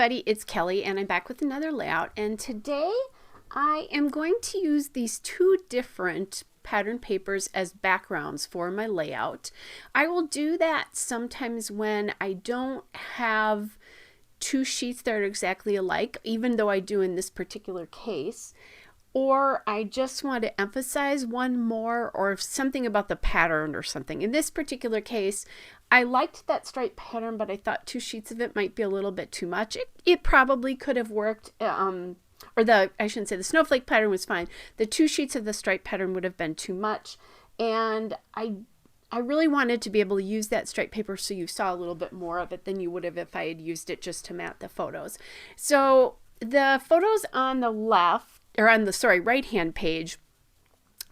everybody, it's Kelly and I'm back with another layout, and today I am going to use these two different pattern papers as backgrounds for my layout. I will do that sometimes when I don't have two sheets that are exactly alike, even though I do in this particular case, or I just want to emphasize one more or something about the pattern or something. In this particular case, I liked that stripe pattern, but I thought two sheets of it might be a little bit too much. It probably could have worked, I shouldn't say the snowflake pattern was fine. The two sheets of the stripe pattern would have been too much. And I really wanted to be able to use that stripe paper so you saw a little bit more of it than you would have if I had used it just to mat the photos. So the photos on the left, or on the right-hand page,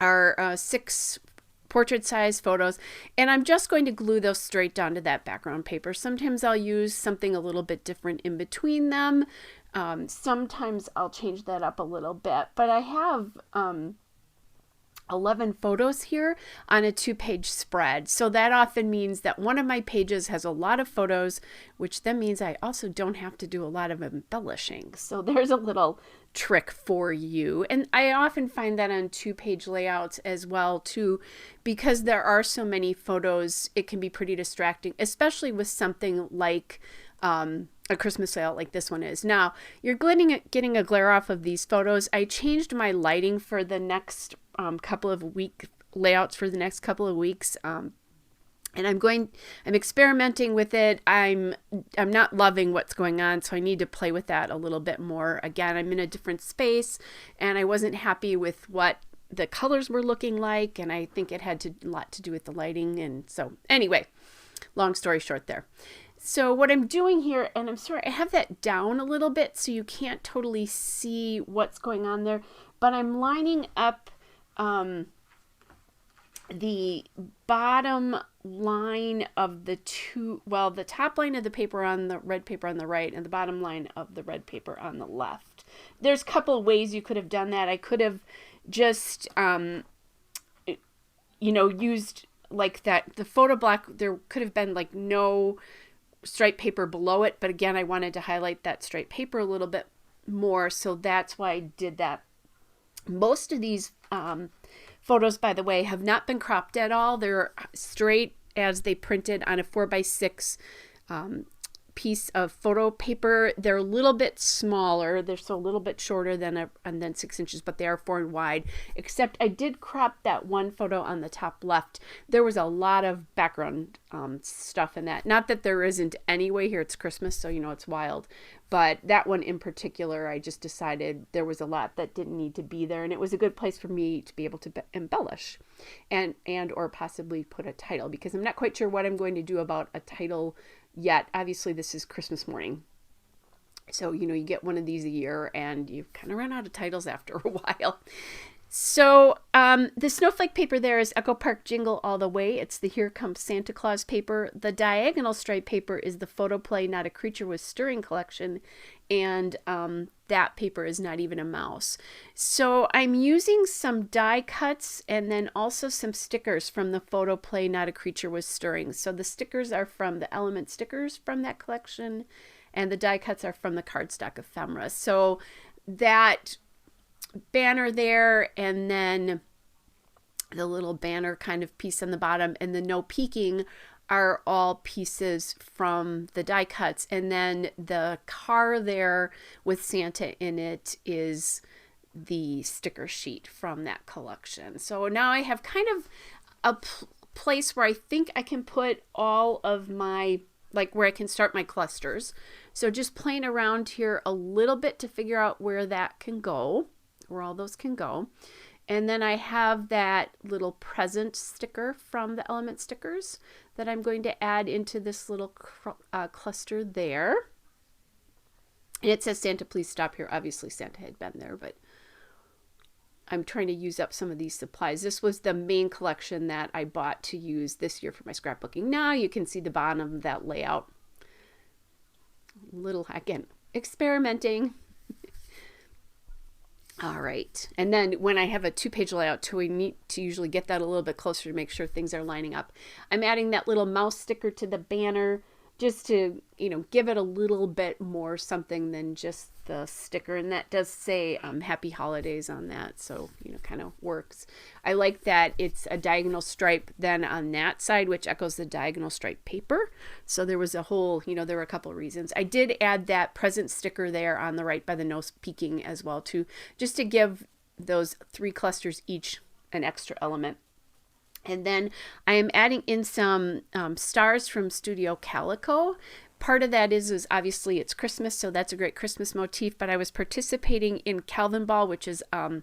are 6 portrait size photos, and I'm just going to glue those straight down to that background paper. Sometimes I'll use something a little bit different in between them. Sometimes I'll change that up a little bit, but I have 11 photos here on a 2-page spread. So that often means that one of my pages has a lot of photos, which then means I also don't have to do a lot of embellishing. So there's a little trick for you. And I often find that on 2-page layouts as well too, because there are so many photos, it can be pretty distracting, especially with something like a Christmas layout like this one is. Now, you're getting a glare off of these photos. I changed my lighting for the next couple of layouts for the next couple of weeks. And I'm experimenting with it. I'm not loving what's going on, so I need to play with that a little bit more. Again, I'm in a different space and I wasn't happy with what the colors were looking like, and I think it had a lot to do with the lighting. And so anyway, long story short there. So what I'm doing here, and I'm sorry, I have that down a little bit so you can't totally see what's going on there, but I'm lining up the bottom line of the the top line of the paper on the red paper on the right and the bottom line of the red paper on the left. There's a couple of ways you could have done that. I could have just, used like that, the photo block, there could have been like no stripe paper below it, but again, I wanted to highlight that stripe paper a little bit more, so that's why I did that. Most of these photos, by the way, have not been cropped at all. They're straight as they printed on a 4x6 piece of photo paper. They're a little bit smaller. They're so a little bit shorter than 6 inches, but they are 4 wide, except I did crop that one photo on the top left. There was a lot of background stuff in that. Not that there isn't anyway. Here it's Christmas, so it's wild. But that one in particular, I just decided there was a lot that didn't need to be there, and it was a good place for me to be able to embellish and or possibly put a title, because I'm not quite sure what I'm going to do about a title yet. Obviously, this is Christmas morning. So, you get one of these a year and you kind of run out of titles after a while. So the snowflake paper there is Echo Park Jingle All the Way. It's the Here Comes Santa Claus paper. The diagonal stripe paper is the Photo Play Not a Creature Was Stirring collection. And that paper is Not Even a Mouse. So I'm using some die cuts and then also some stickers from the Photo Play Not a Creature Was Stirring. So the stickers are from the Element stickers from that collection, and the die cuts are from the cardstock ephemera. So that banner there, and then the little banner kind of piece on the bottom, and the no peeking are all pieces from the die cuts. And then the car there with Santa in it is the sticker sheet from that collection. So now I have kind of a place where I think I can put all of my, like where I can start my clusters. So just playing around here a little bit to figure out where that can go, where all those can go. And then I have that little present sticker from the Element stickers that I'm going to add into this little cluster there. And it says Santa, please stop here. Obviously Santa had been there, but I'm trying to use up some of these supplies. This was the main collection that I bought to use this year for my scrapbooking. Now you can see the bottom of that layout. Little, again, experimenting. All right. And then when I have a 2-page layout too, we need to usually get that a little bit closer to make sure things are lining up. I'm adding that little mouse sticker to the banner. just to, you know, give it a little bit more something than just the sticker. And that does say Happy Holidays on that, so, you know, kind of works. I like that it's a diagonal stripe then on that side, which echoes the diagonal stripe paper. So there was a whole, you know, there were a couple of reasons. I did add that present sticker there on the right by the nose peeking as well too, just to give those 3 clusters each an extra element. And then I am adding in some stars from Studio Calico. Part of that is obviously it's Christmas, so that's a great Christmas motif, but I was participating in Calvin Ball, which is a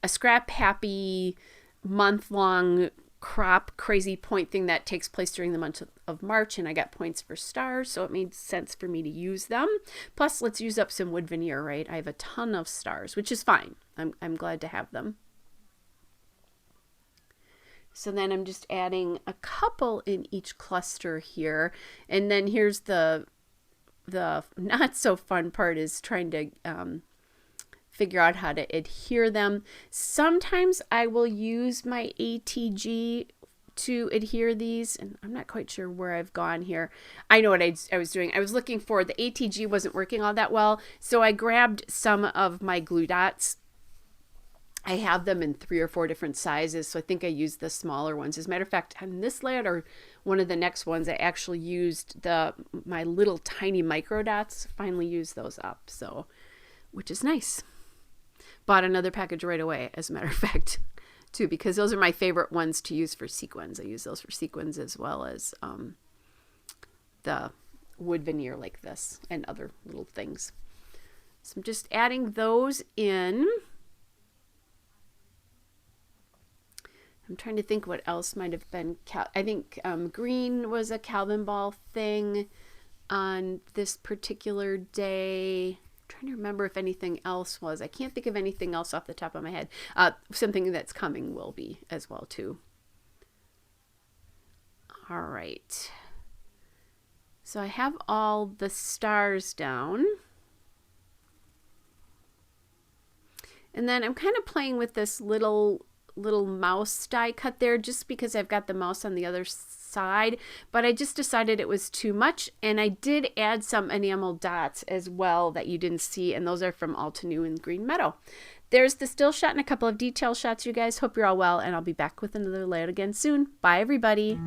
Scrap Happy month-long crop crazy point thing that takes place during the month of March, and I got points for stars, so it made sense for me to use them. Plus, let's use up some wood veneer, right? I have a ton of stars, which is fine. I'm glad to have them. So then I'm just adding a couple in each cluster here. And then here's the not so fun part, is trying to figure out how to adhere them. Sometimes I will use my ATG to adhere these, and I'm not quite sure where I've gone here. I know what I was doing. I was looking for, the ATG wasn't working all that well, so I grabbed some of my glue dots. I have them in 3 or 4 different sizes, so I think I used the smaller ones. As a matter of fact, on this layout or one of the next ones, I actually used my little tiny micro dots. Finally used those up, so, which is nice. Bought another package right away, as a matter of fact, too, because those are my favorite ones to use for sequins. I use those for sequins as well as the wood veneer like this and other little things. So I'm just adding those in. I'm trying to think what else might have been. I think green was a Calvin Ball thing on this particular day. I'm trying to remember if anything else was. I can't think of anything else off the top of my head. Something that's coming will be as well too. All right. So I have all the stars down. And then I'm kind of playing with this little mouse die cut there, just because I've got the mouse on the other side, but I just decided it was too much, and I did add some enamel dots as well that you didn't see, and those are from Altenew and Green Meadow. There's the still shot and a couple of detail shots, you guys. Hope you're all well, and I'll be back with another layout again soon. Bye, everybody.